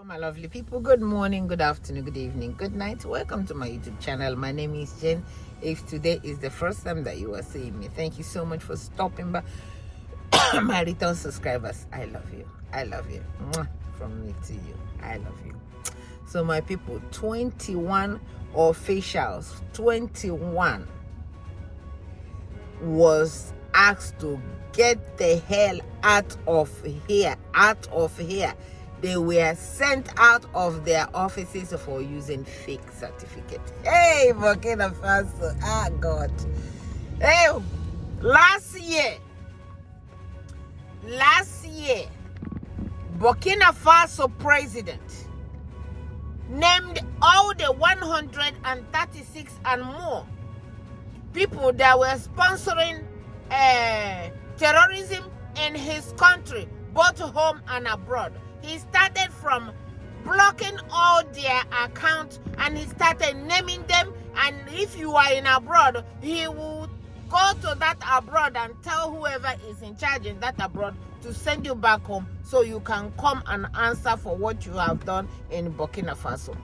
my lovely people, good morning, good afternoon, good evening, good night. Welcome to my YouTube channel. My name is Jen. If today is the first time that you are seeing me, thank you so much for stopping by. My return subscribers, I love you. I love you. Mwah. From me to you, I love you. So my people, 21 officials, 21 was asked to get the hell out of here, They were sent out of their offices for using fake certificates. Hey, Burkina Faso, ah God. Hey, last year, Burkina Faso president named all the 136 and more people that were sponsoring terrorism in his country, both home and abroad. He started from blocking all their accounts and he started naming them. And if you are in abroad, he will go to that abroad and tell whoever is in charge in that abroad to send you back home so you can come and answer for what you have done in Burkina Faso.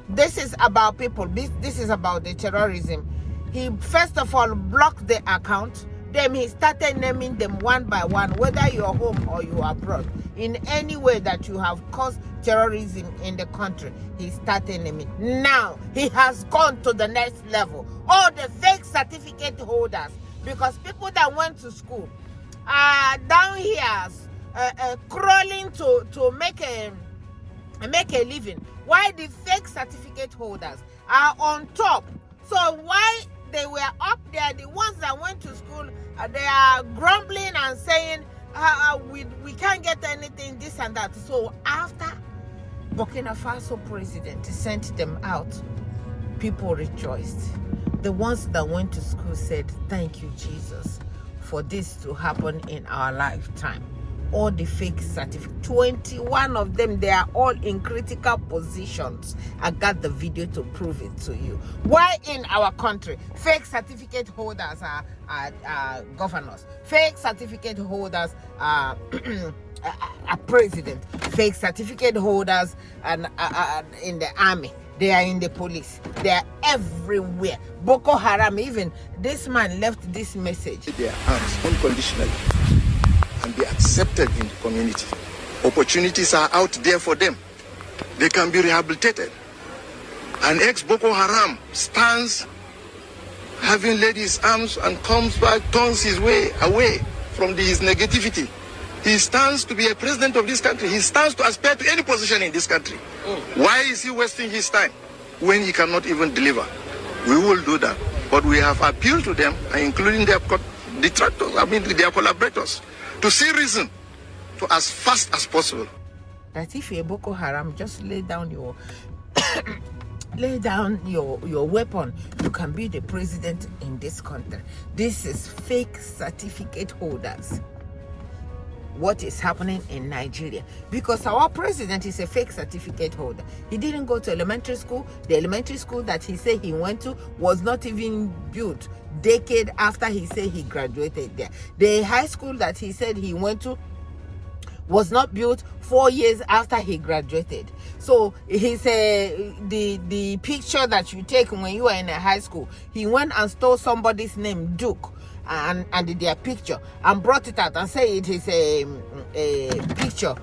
This is about people. This is about the terrorism. He first of all blocked the account. Then he started naming them one by one, whether you're home or you're abroad. In any way that you have caused terrorism in the country, he started naming. Now, he has gone to the next level. All the fake certificate holders, because people that went to school are down here crawling to make a living, while the fake certificate holders are on top. So why they were up there, the ones that went to school, they are grumbling and saying, we can't get anything, this and that. So after Burkina Faso president sent them out, people rejoiced. The ones that went to school said, thank you, Jesus, for this to happen in our lifetime. All the fake certificates, 21 of them, they are all in critical positions. I got the video to prove it to you. Why in our country fake certificate holders are governors, fake certificate holders are president, fake certificate holders and in the army, they are in the police, they are everywhere. Boko Haram, even this man left this message. Their arms unconditionally and be accepted in the community. Opportunities are out there for them. They can be rehabilitated. An ex-Boko Haram stands having laid his arms and comes back, turns his way away from his negativity. He stands to be a president of this country. He stands to aspire to any position in this country. Why is he wasting his time when he cannot even deliver? We will do that. But we have appealed to them, including their detractors, their collaborators, to see reason to as fast as possible. That if you're Boko Haram, just lay down your your weapon. You can be the president in this country. This is fake certificate holders. What is happening in Nigeria? Because our president is a fake certificate holder. He didn't go to elementary school. The elementary school that he said he went to was not even built decade after he said he graduated there. The high school that he said he went to was not built 4 years after he graduated. So he's the picture that you take when you are in a high school, he went and stole somebody's name, Duke, and their picture and brought it out and say it is a picture,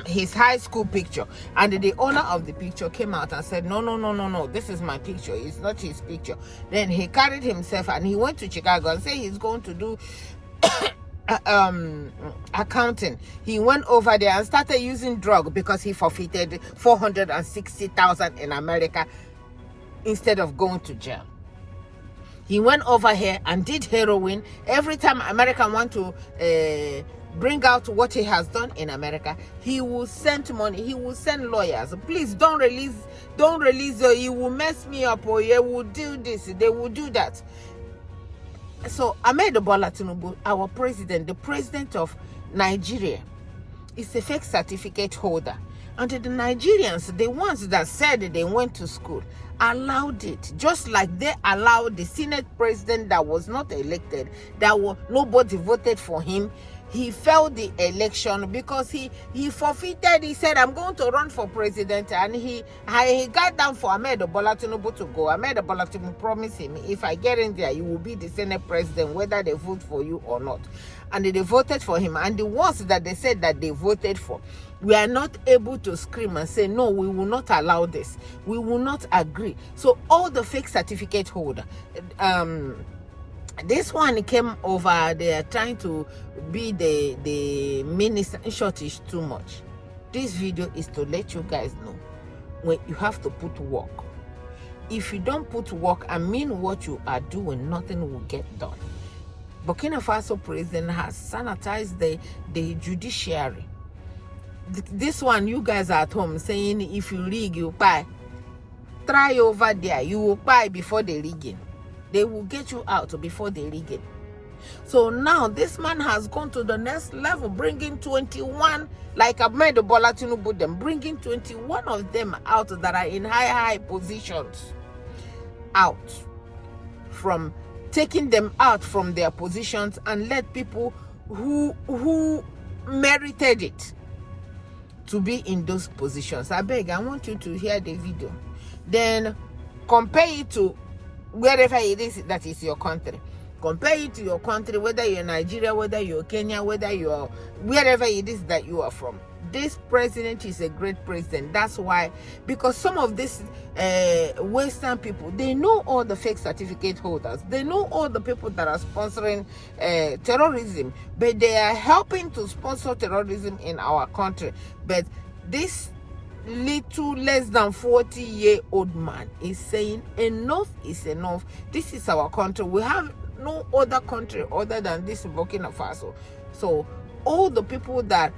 his high school picture. And the owner of the picture came out and said, no, this is my picture, it's not his picture. Then he carried himself and he went to Chicago and said he's going to do accounting. He went over there and started using drug because he forfeited 460,000 in America instead of going to jail. He went over here and did heroin. Every time American want to bring out what he has done in America, he will send money, he will send lawyers. Please don't release, you will mess me up, or you will do this, they will do that. So Ahmed Bola Tinubu, our president, the president of Nigeria, is a fake certificate holder. And the Nigerians, the ones that said they went to school, allowed it, just like they allowed the Senate president that was not elected, nobody voted for him, he failed the election because he forfeited. He said, I'm going to run for president, and he got down for Ahmed Bola Tinubu to go. Ahmed Bola Tinubu promised him, if I get in there, you will be the Senate president, whether they vote for you or not. And they voted for him. And the ones that they said that they voted for, we are not able to scream and say, no, we will not allow this. We will not agree. So all the fake certificate holder, this one came over. They are trying to be the minister. In short, is too much. This video is to let you guys know when you have to put work. If you don't put work and mean what you are doing, nothing will get done. Burkina Faso president has sanitized the judiciary. This one, you guys are at home saying, if you rig, you buy. Try over there, you will buy before the rigging. They will get you out before the rigging. So now this man has gone to the next level, bringing 21, like Ahmed Bola Tinubu, them bringing 21 of them out that are in high positions, out, from taking them out from their positions and let people who merited it to be in those positions. I beg, I want you to hear the video, then compare it to wherever it is that is your country. Compare it to your country, whether you're Nigeria, whether you're Kenya, whether you're wherever it is that you are from. This president is a great president. That's why, because some of these Western people, they know all the fake certificate holders. They know all the people that are sponsoring terrorism, but they are helping to sponsor terrorism in our country. But this little less than 40-year-old man is saying enough is enough. This is our country. We have no other country other than this Burkina Faso. So all the people that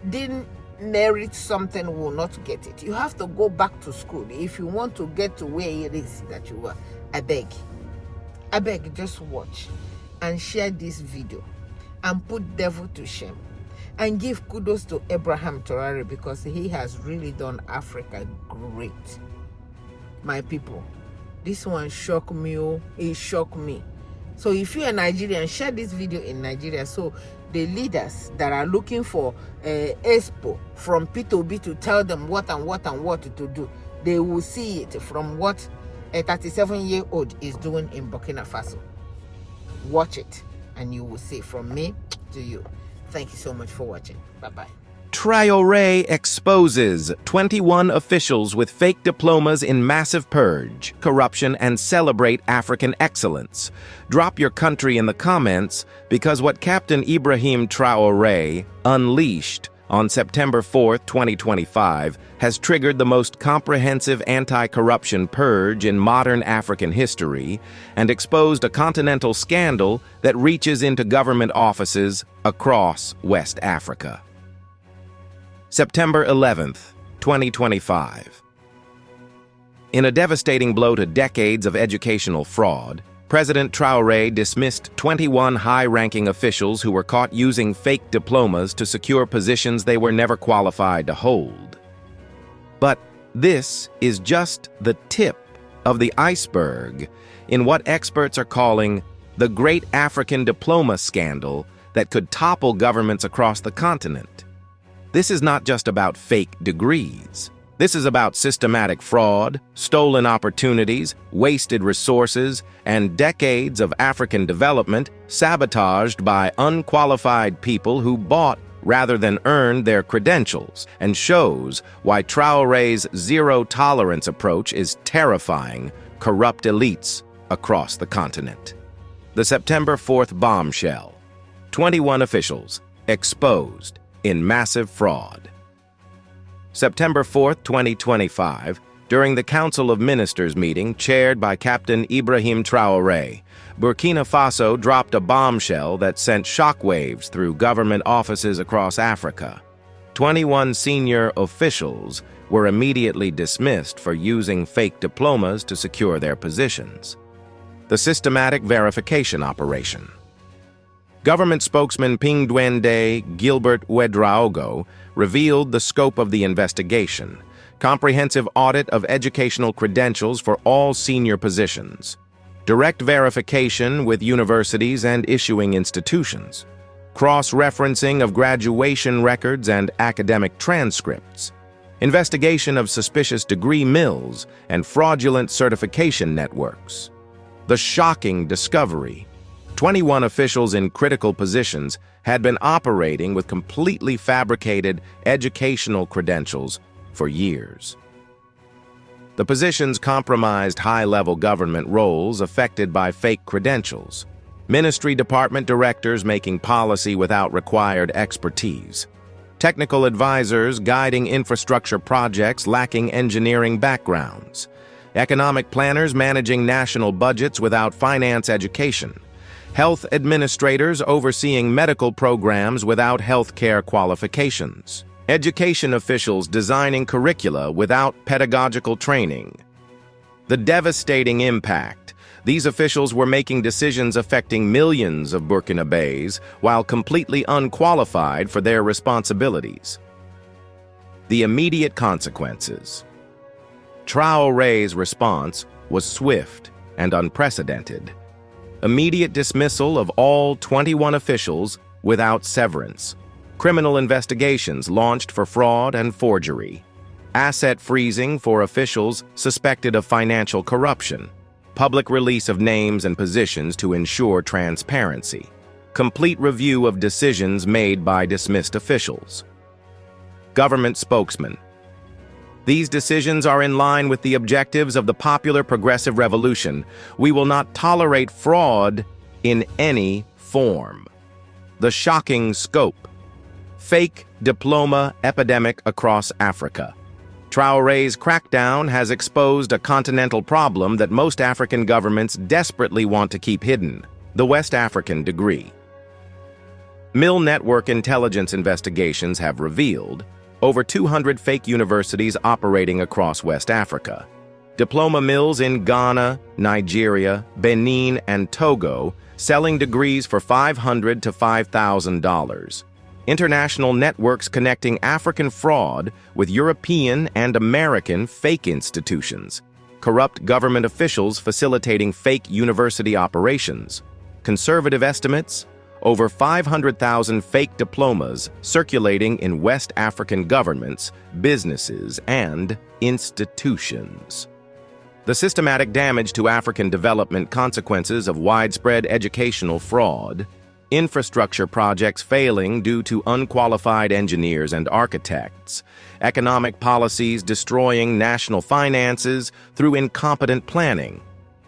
didn't merit something will not get it. You have to go back to school if you want to get to where it is that you were. I beg, just watch and share this video and put devil to shame. And give kudos to Abraham Traore, because he has really done Africa great. My people, this one shocked me. Oh, it shocked me. So if you're a Nigerian, share this video in Nigeria, so the leaders that are looking for expo from P2B to tell them what to do, they will see it from what a 37-year-old is doing in Burkina Faso. Watch it and you will see. From me to you. Thank you so much for watching. Bye-bye. Traore exposes 21 officials with fake diplomas in massive purge, corruption, and celebrate African excellence. Drop your country in the comments, because what Captain Ibrahim Traore unleashed on September 4, 2025, has triggered the most comprehensive anti-corruption purge in modern African history and exposed a continental scandal that reaches into government offices across West Africa. September 11th, 2025. In a devastating blow to decades of educational fraud, President Traore dismissed 21 high-ranking officials who were caught using fake diplomas to secure positions they were never qualified to hold. But this is just the tip of the iceberg in what experts are calling the Great African Diploma Scandal that could topple governments across the continent. This is not just about fake degrees. This is about systematic fraud, stolen opportunities, wasted resources, and decades of African development sabotaged by unqualified people who bought rather than earned their credentials, and shows why Traore's zero-tolerance approach is terrifying corrupt elites across the continent. The September 4th bombshell. 21 officials exposed in massive fraud. September 4, 2025, during the Council of Ministers meeting chaired by Captain Ibrahim Traore, Burkina Faso dropped a bombshell that sent shockwaves through government offices across Africa. 21 senior officials were immediately dismissed for using fake diplomas to secure their positions. The systematic verification operation. Government spokesman Pingdwende Gilbert Ouedraogo revealed the scope of the investigation: comprehensive audit of educational credentials for all senior positions, direct verification with universities and issuing institutions, cross-referencing of graduation records and academic transcripts, investigation of suspicious degree mills and fraudulent certification networks. The shocking discovery: 21 officials in critical positions had been operating with completely fabricated educational credentials for years. The positions compromised high-level government roles affected by fake credentials, ministry department directors making policy without required expertise, technical advisors guiding infrastructure projects lacking engineering backgrounds, economic planners managing national budgets without finance education, health administrators overseeing medical programs without healthcare qualifications, education officials designing curricula without pedagogical training. The devastating impact: these officials were making decisions affecting millions of Burkinabés while completely unqualified for their responsibilities. The immediate consequences. Traoré's response was swift and unprecedented. Immediate dismissal of all 21 officials without severance. Criminal investigations launched for fraud and forgery. Asset freezing for officials suspected of financial corruption. Public release of names and positions to ensure transparency. Complete review of decisions made by dismissed officials. Government spokesman. These decisions are in line with the objectives of the popular progressive revolution. We will not tolerate fraud in any form. The shocking scope. Fake diploma epidemic across Africa. Traoré's crackdown has exposed a continental problem that most African governments desperately want to keep hidden: the West African degree. Mill network intelligence investigations have revealed over 200 fake universities operating across West Africa. Diploma mills in Ghana, Nigeria, Benin, and Togo selling degrees for $500 to $5,000. International networks connecting African fraud with European and American fake institutions. Corrupt government officials facilitating fake university operations. Conservative estimates: over 500,000 fake diplomas circulating in West African governments, businesses, and institutions. The systematic damage to African development consequences of widespread educational fraud. Infrastructure projects failing due to unqualified engineers and architects, economic policies destroying national finances through incompetent planning,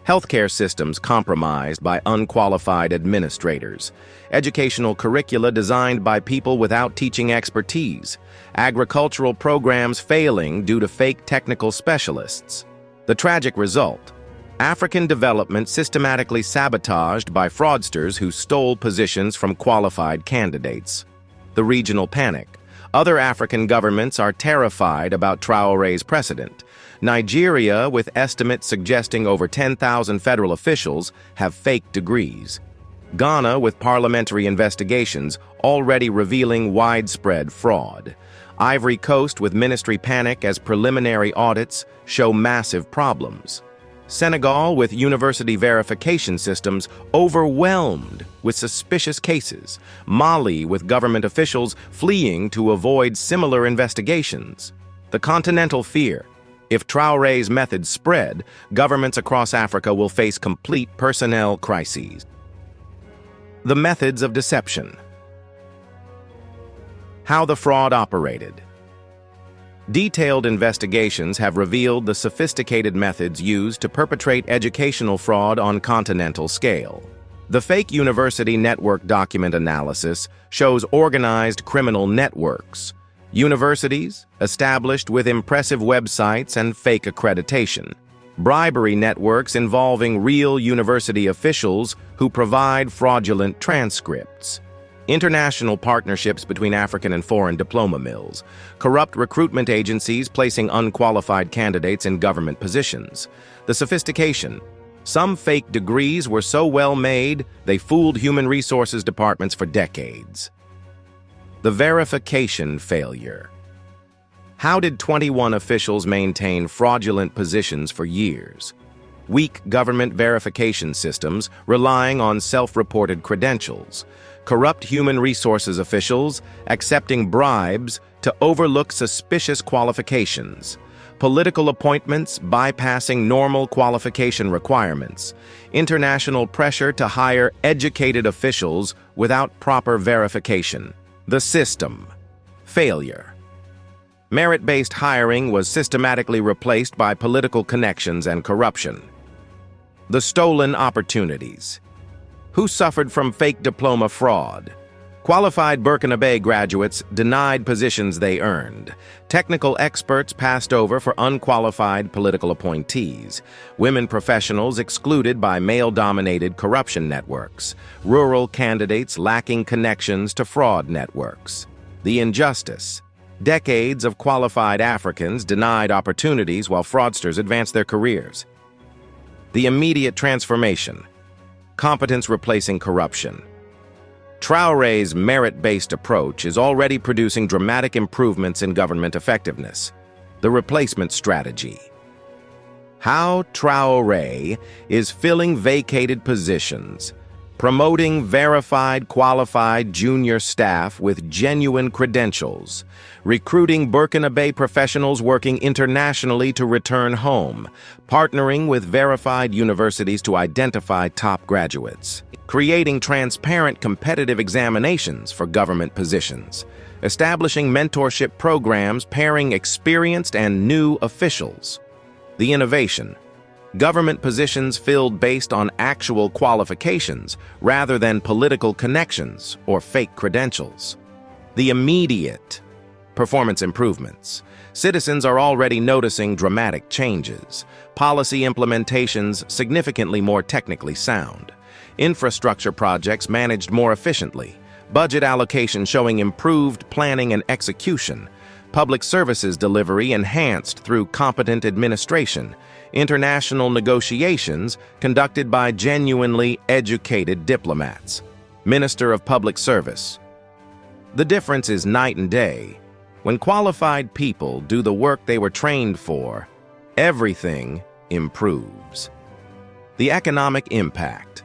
healthcare systems compromised by unqualified administrators, educational curricula designed by people without teaching expertise, agricultural programs failing due to fake technical specialists. The tragic result: African development systematically sabotaged by fraudsters who stole positions from qualified candidates. The regional panic. Other African governments are terrified about Traoré's precedent. Nigeria, with estimates suggesting over 10,000 federal officials have fake degrees. Ghana, with parliamentary investigations already revealing widespread fraud. Ivory Coast, with ministry panic as preliminary audits show massive problems. Senegal, with university verification systems overwhelmed with suspicious cases. Mali, with government officials fleeing to avoid similar investigations. The Continental fear: if Traoré's methods spread, governments across Africa will face complete personnel crises. The methods of deception. How the fraud operated. Detailed investigations have revealed the sophisticated methods used to perpetrate educational fraud on continental scale. The fake university network document analysis shows organized criminal networks. Universities, established with impressive websites and fake accreditation. Bribery networks involving real university officials who provide fraudulent transcripts. International partnerships between African and foreign diploma mills, corrupt recruitment agencies placing unqualified candidates in government positions. The sophistication: some fake degrees were so well made, they fooled human resources departments for decades. The verification failure. How did 21 officials maintain fraudulent positions for years? Weak government verification systems relying on self-reported credentials. corrupt human resources officials accepting bribes to overlook suspicious qualifications, political appointments bypassing normal qualification requirements, international pressure to hire educated officials without proper verification. The system. Failure. Merit-based hiring was systematically replaced by political connections and corruption. The stolen opportunities. Who suffered from fake diploma fraud? Qualified Burkina Faso graduates denied positions they earned. Technical experts passed over for unqualified political appointees. Women professionals excluded by male-dominated corruption networks. Rural candidates lacking connections to fraud networks. The injustice. Decades of qualified Africans denied opportunities while fraudsters advanced their careers. The immediate transformation. Competence replacing corruption. Traoré's merit-based approach is already producing dramatic improvements in government effectiveness. The replacement strategy. How Traoré is filling vacated positions, promoting verified, qualified junior staff with genuine credentials, recruiting Burkina Faso professionals working internationally to return home, partnering with verified universities to identify top graduates, creating transparent competitive examinations for government positions, establishing mentorship programs pairing experienced and new officials. The innovation. Government positions filled based on actual qualifications rather than political connections or fake credentials. The immediate. Performance improvements. Citizens are already noticing dramatic changes. Policy implementations significantly more technically sound. Infrastructure projects managed more efficiently. Budget allocation showing improved planning and execution. Public services delivery enhanced through competent administration. International negotiations conducted by genuinely educated diplomats. Minister of Public Service. The difference is night and day. When qualified people do the work they were trained for, everything improves. The economic impact.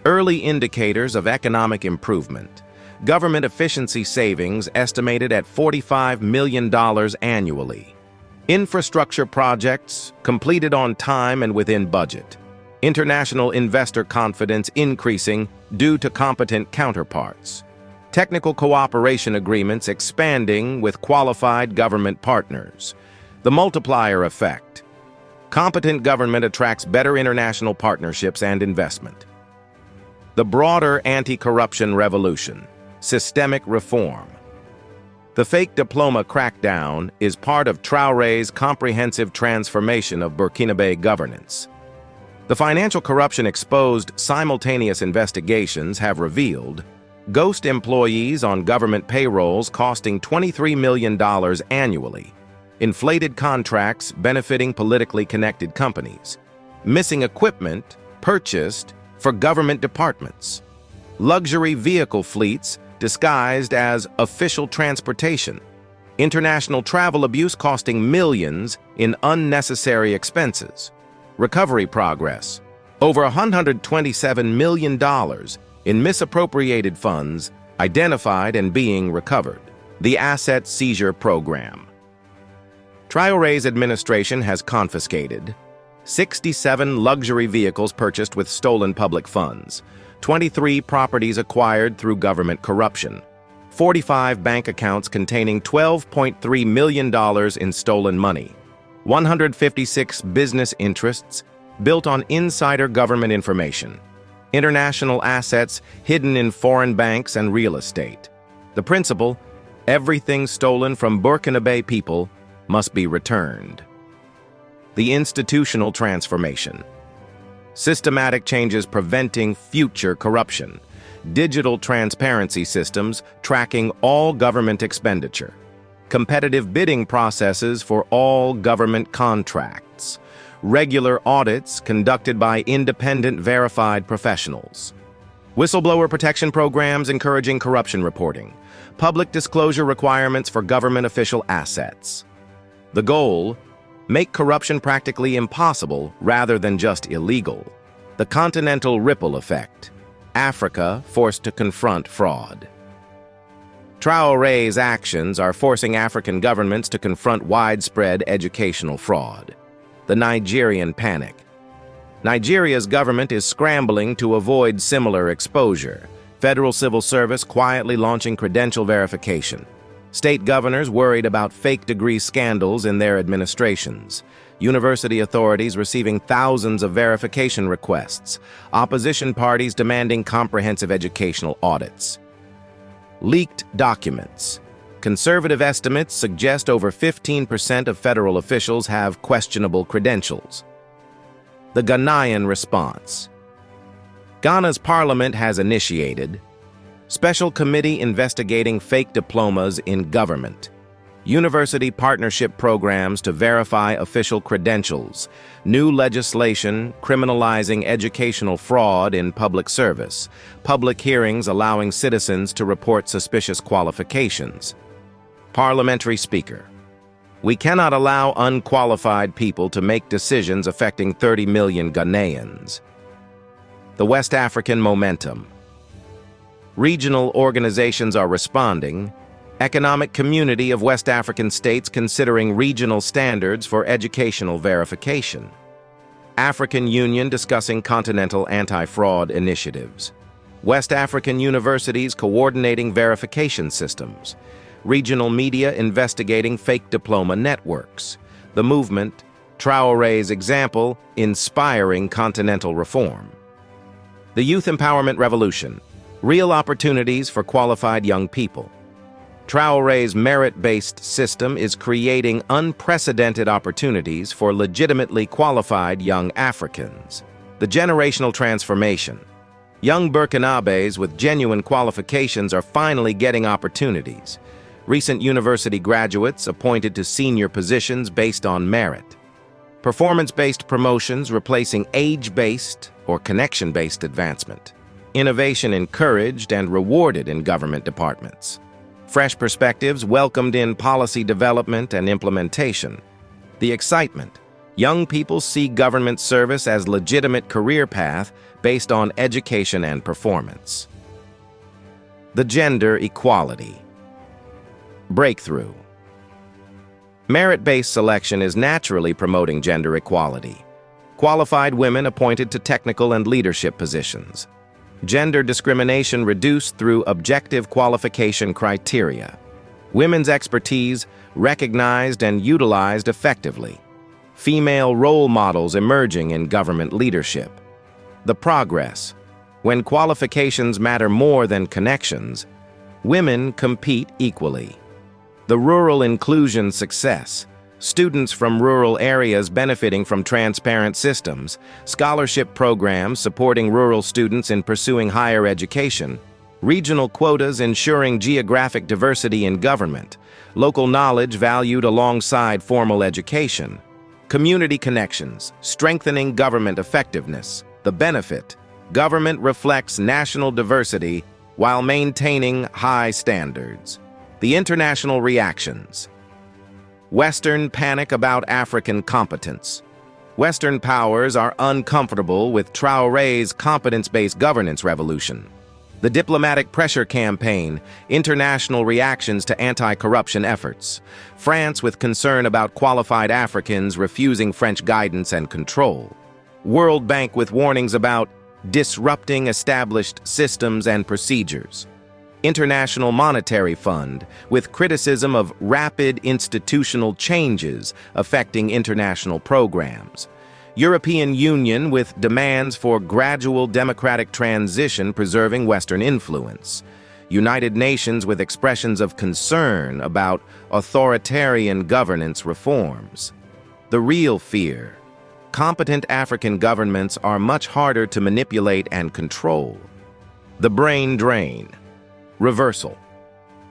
Early indicators of economic improvement. Government efficiency savings estimated at $45 million annually. Infrastructure projects completed on time and within budget. International investor confidence increasing due to competent counterparts. Technical cooperation agreements expanding with qualified government partners. The multiplier effect. Competent government attracts better international partnerships and investment. The broader anti-corruption revolution. Systemic reform. The fake diploma crackdown is part of Traoré's comprehensive transformation of Burkina Faso governance. The financial corruption exposed simultaneous investigations have revealed ghost employees on government payrolls costing $23 million annually, inflated contracts benefiting politically connected companies, missing equipment purchased for government departments, luxury vehicle fleets disguised as official transportation, international travel abuse costing millions in unnecessary expenses, recovery progress, over $127 million in misappropriated funds identified and being recovered. The Asset Seizure Program. Traoré's administration has confiscated 67 luxury vehicles purchased with stolen public funds, 23 properties acquired through government corruption, 45 bank accounts containing $12.3 million in stolen money, 156 business interests built on insider government information, international assets hidden in foreign banks and real estate. The principle, everything stolen from Burkina Faso people must be returned. The institutional transformation. Systematic changes preventing future corruption. Digital transparency systems tracking all government expenditure. Competitive bidding processes for all government contracts. Regular audits conducted by independent verified professionals. Whistleblower protection programs encouraging corruption reporting. Public disclosure requirements for government official assets. The goal, make corruption practically impossible rather than just illegal. The Continental ripple effect. Africa forced to confront fraud. Traoré's actions are forcing African governments to confront widespread educational fraud. The Nigerian panic. Nigeria's government is scrambling to avoid similar exposure. Federal civil service quietly launching credential verification. State governors worried about fake degree scandals in their administrations. University authorities receiving thousands of verification requests. Opposition parties demanding comprehensive educational audits. Leaked documents. Conservative estimates suggest over 15% of federal officials have questionable credentials. The Ghanaian response. Ghana's parliament has initiated Special Committee investigating fake diplomas in government, university partnership programs to verify official credentials, new legislation criminalizing educational fraud in public service, public hearings allowing citizens to report suspicious qualifications. Parliamentary Speaker. We cannot allow unqualified people to make decisions affecting 30 million Ghanaians. The West African momentum. Regional organizations are responding. Economic Community of West African States considering regional standards for educational verification. African Union discussing Continental anti-fraud initiatives. West African universities coordinating verification systems. Regional media investigating fake diploma networks. The movement, Traoré's example, inspiring continental reform. The Youth Empowerment Revolution, real opportunities for qualified young people. Traoré's merit-based system is creating unprecedented opportunities for legitimately qualified young Africans. The generational transformation. Young Burkinabés with genuine qualifications are finally getting opportunities. Recent university graduates appointed to senior positions based on merit. Performance-based promotions replacing age-based or connection-based advancement. Innovation encouraged and rewarded in government departments. Fresh perspectives welcomed in policy development and implementation. The excitement. Young people see government service as legitimate career path based on education and performance. The gender equality. Breakthrough. Merit-based selection is naturally promoting gender equality. Qualified women appointed to technical and leadership positions. Gender discrimination reduced through objective qualification criteria. Women's expertise recognized and utilized effectively. Female role models emerging in government leadership. The progress. When qualifications matter more than connections, women compete equally. The rural inclusion success. Students from rural areas benefiting from transparent systems, scholarship programs supporting rural students in pursuing higher education, regional quotas ensuring geographic diversity in government, local knowledge valued alongside formal education, community connections, strengthening government effectiveness. The benefit: government reflects national diversity while maintaining high standards. The international reactions. Western panic about African competence. Western powers are uncomfortable with Traoré's competence-based governance revolution. The diplomatic pressure campaign, international reactions to anti-corruption efforts. France with concern about qualified Africans refusing French guidance and control. World Bank with warnings about disrupting established systems and procedures. International Monetary Fund, with criticism of rapid institutional changes affecting international programs. European Union with demands for gradual democratic transition preserving Western influence. United Nations with expressions of concern about authoritarian governance reforms. The real fear. Competent African governments are much harder to manipulate and control. The brain drain. Reversal.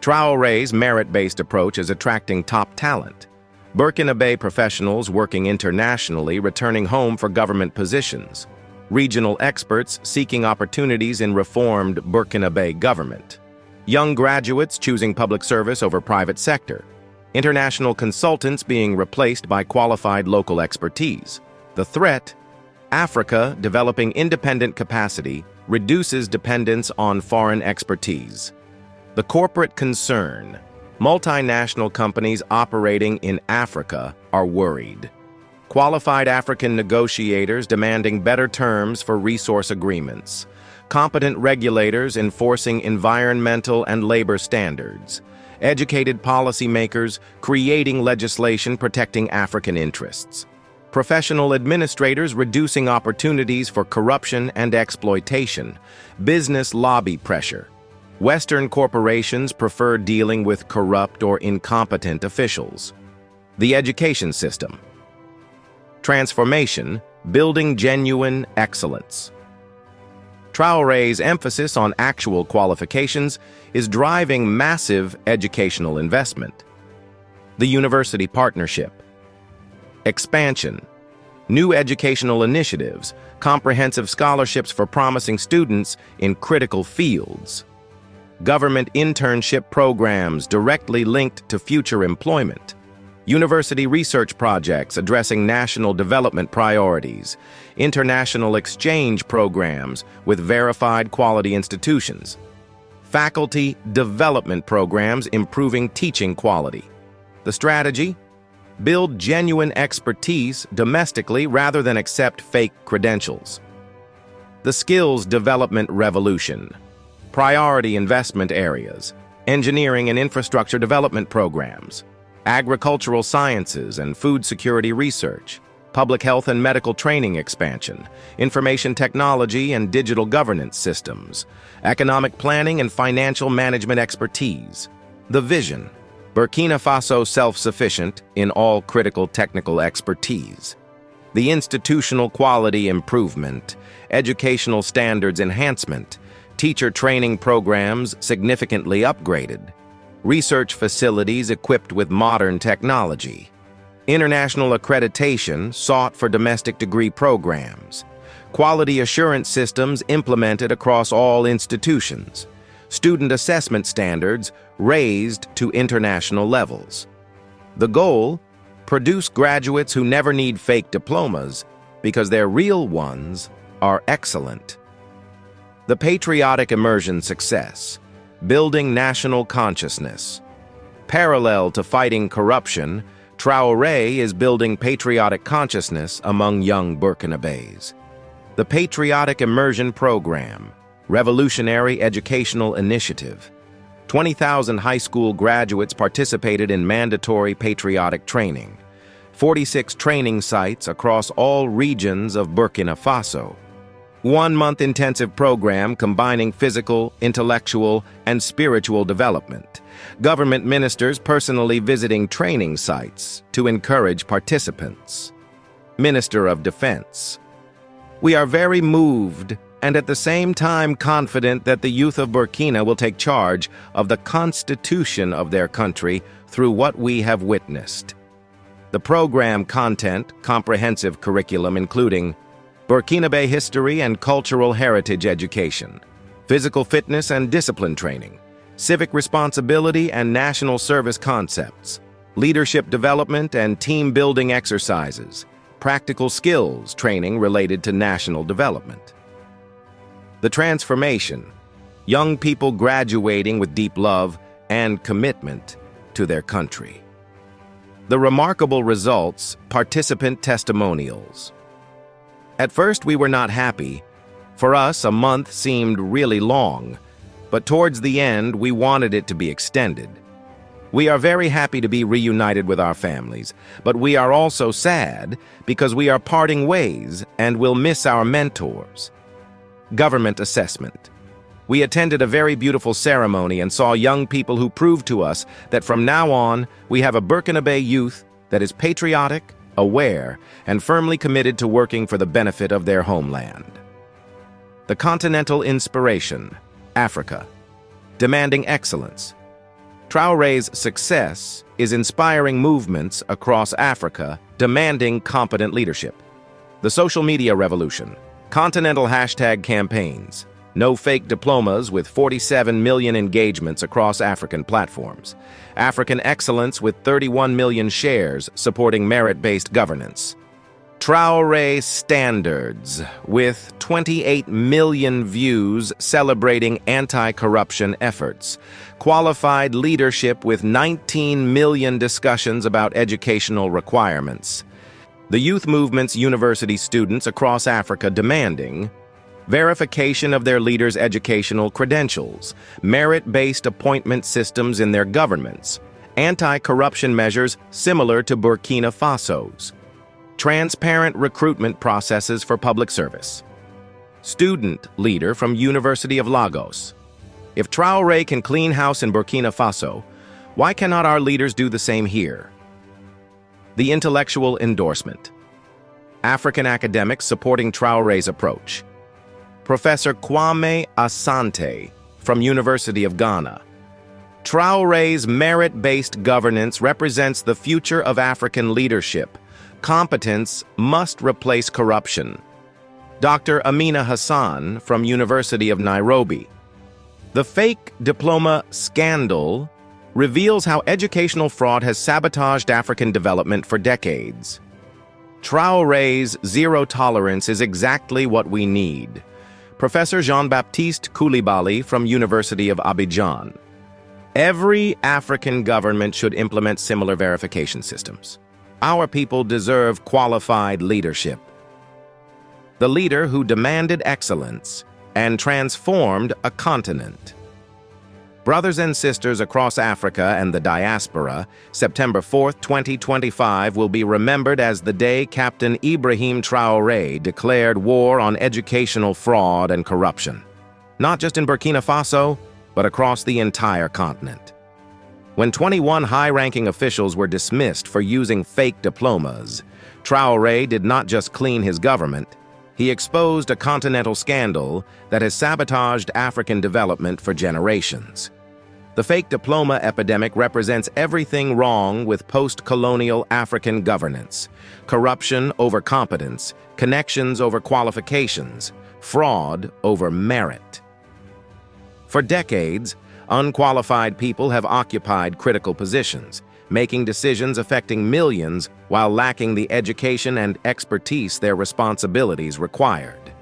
Traoré's merit-based approach is attracting top talent. Burkinabe professionals working internationally returning home for government positions. Regional experts seeking opportunities in reformed Burkinabe government. Young graduates choosing public service over private sector. International consultants being replaced by qualified local expertise. The threat: Africa developing independent capacity reduces dependence on foreign expertise. The corporate concern. Multinational companies operating in Africa are worried. Qualified African negotiators demanding better terms for resource agreements. Competent regulators enforcing environmental and labor standards. Educated policymakers creating legislation protecting African interests. Professional administrators reducing opportunities for corruption and exploitation. Business lobby pressure. Western corporations prefer dealing with corrupt or incompetent officials. The education system. Transformation, building genuine excellence. Traoré's emphasis on actual qualifications is driving massive educational investment. The university partnership. Expansion. New educational initiatives, comprehensive scholarships for promising students in critical fields. Government internship programs directly linked to future employment. University research projects addressing national development priorities. International exchange programs with verified quality institutions. Faculty development programs improving teaching quality. The strategy? Build genuine expertise domestically rather than accept fake credentials. The skills development revolution. Priority investment areas, engineering and infrastructure development programs, agricultural sciences and food security research, public health and medical training expansion, information technology and digital governance systems, economic planning and financial management expertise. The vision, Burkina Faso self-sufficient in all critical technical expertise. The institutional quality improvement, educational standards enhancement, teacher training programs significantly upgraded, research facilities equipped with modern technology, international accreditation sought for domestic degree programs, quality assurance systems implemented across all institutions, student assessment standards raised to international levels. The goal? Produce graduates who never need fake diplomas because their real ones are excellent. The Patriotic immersion success, building national consciousness. Parallel to fighting corruption, Traoré is building patriotic consciousness among young Burkinabés. The Patriotic Immersion Program, revolutionary educational initiative. 20,000 high school graduates participated in mandatory patriotic training. 46 training sites across all regions of Burkina Faso. 1-month intensive program combining physical, intellectual, and spiritual development. Government ministers personally visiting training sites to encourage participants. Minister of Defense. We are very moved and at the same time confident that the youth of Burkina will take charge of the constitution of their country through what we have witnessed. The program content, comprehensive curriculum including Burkinabe history and cultural heritage education, physical fitness and discipline training, civic responsibility and national service concepts, leadership development and team-building exercises, practical skills training related to national development. The transformation, young people graduating with deep love and commitment to their country. The remarkable results, participant testimonials. At first, we were not happy. For us, a month seemed really long, but towards the end, we wanted it to be extended. We are very happy to be reunited with our families, but we are also sad because we are parting ways and will miss our mentors. Government assessment. We attended a very beautiful ceremony and saw young people who proved to us that from now on, we have a Burkinabe youth that is patriotic, aware, and firmly committed to working for the benefit of their homeland. The Continental inspiration, Africa, demanding excellence. Traoré's success is inspiring movements across Africa, demanding competent leadership. The social media revolution, Continental hashtag campaigns, no fake diplomas with 47 million engagements across African platforms. African excellence with 31 million shares supporting merit-based governance. Traoré Standards, with 28 million views celebrating anti-corruption efforts. Qualified leadership with 19 million discussions about educational requirements. The youth movement's university students across Africa demanding verification of their leaders' educational credentials, merit-based appointment systems in their governments, anti-corruption measures similar to Burkina Faso's, transparent recruitment processes for public service. Student leader from University of Lagos. If Traoré can clean house in Burkina Faso, why cannot our leaders do the same here? The intellectual endorsement. African academics supporting Traoré's approach. Professor Kwame Asante from University of Ghana. Traoré's merit-based governance represents the future of African leadership. Competence must replace corruption. Dr. Amina Hassan from University of Nairobi. The fake diploma scandal reveals how educational fraud has sabotaged African development for decades. Traoré's zero tolerance is exactly what we need. Professor Jean-Baptiste Coulibaly from University of Abidjan. Every African government should implement similar verification systems. Our people deserve qualified leadership. The leader who demanded excellence and transformed a continent. Brothers and sisters across Africa and the diaspora, September 4th, 2025 will be remembered as the day Captain Ibrahim Traoré declared war on educational fraud and corruption. Not just in Burkina Faso, but across the entire continent. When 21 high-ranking officials were dismissed for using fake diplomas, Traoré did not just clean his government, he exposed a continental scandal that has sabotaged African development for generations. The fake diploma epidemic represents everything wrong with post-colonial African governance: corruption over competence, connections over qualifications, fraud over merit. For decades, unqualified people have occupied critical positions, making decisions affecting millions while lacking the education and expertise their responsibilities required.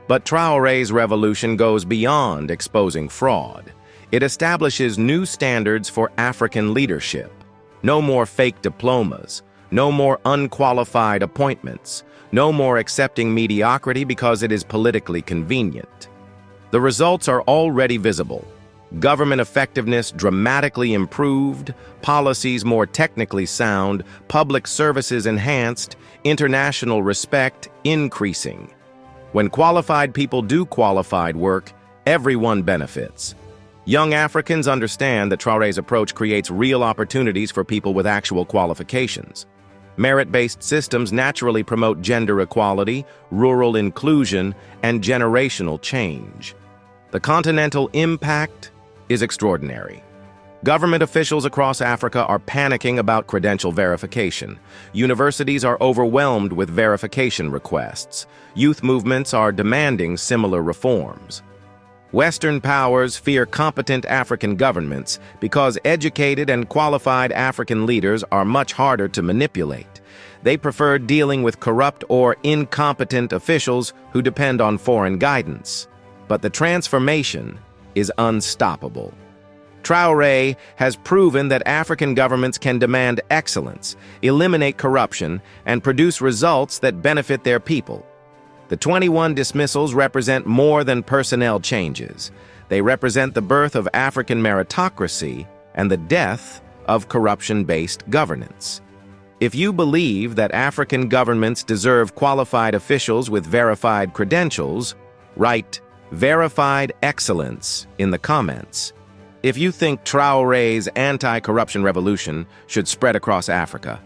But Traoré's revolution goes beyond exposing fraud. It establishes new standards for African leadership. No more fake diplomas, no more unqualified appointments, no more accepting mediocrity because it is politically convenient. The results are already visible. Government effectiveness dramatically improved, policies more technically sound, public services enhanced, international respect increasing. When qualified people do qualified work, everyone benefits. Young Africans understand that Traoré's approach creates real opportunities for people with actual qualifications. Merit-based systems naturally promote gender equality, rural inclusion, and generational change. The continental impact is extraordinary. Government officials across Africa are panicking about credential verification. Universities are overwhelmed with verification requests. Youth movements are demanding similar reforms. Western powers fear competent African governments because educated and qualified African leaders are much harder to manipulate. They prefer dealing with corrupt or incompetent officials who depend on foreign guidance. But the transformation is unstoppable. Traoré has proven that African governments can demand excellence, eliminate corruption, and produce results that benefit their people. The 21 dismissals represent more than personnel changes. They represent the birth of African meritocracy and the death of corruption-based governance. If you believe that African governments deserve qualified officials with verified credentials, write "verified excellence" in the comments. If you think Traoré's anti-corruption revolution should spread across Africa,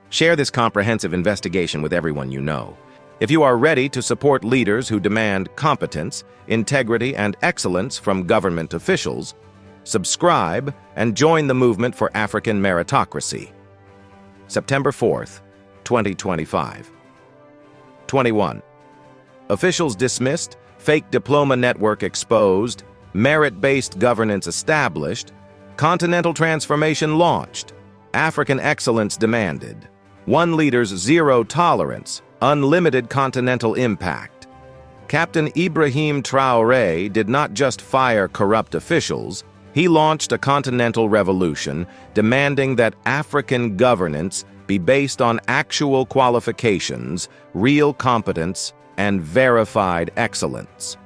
share this comprehensive investigation with everyone you know. If you are ready to support leaders who demand competence, integrity, and excellence from government officials, subscribe and join the movement for African meritocracy. September 4th, 2025. 21. Officials dismissed, fake diploma network exposed, merit-based governance established, continental transformation launched, African excellence demanded. One leader's zero tolerance, unlimited continental impact. Captain Ibrahim Traoré did not just fire corrupt officials, he launched a continental revolution demanding that African governance be based on actual qualifications, real competence, and verified excellence.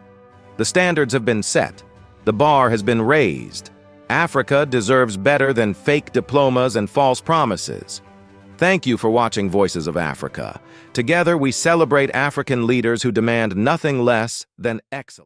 The standards have been set. The bar has been raised. Africa deserves better than fake diplomas and false promises. Thank you for watching Voices of Africa. Together we celebrate African leaders who demand nothing less than excellence.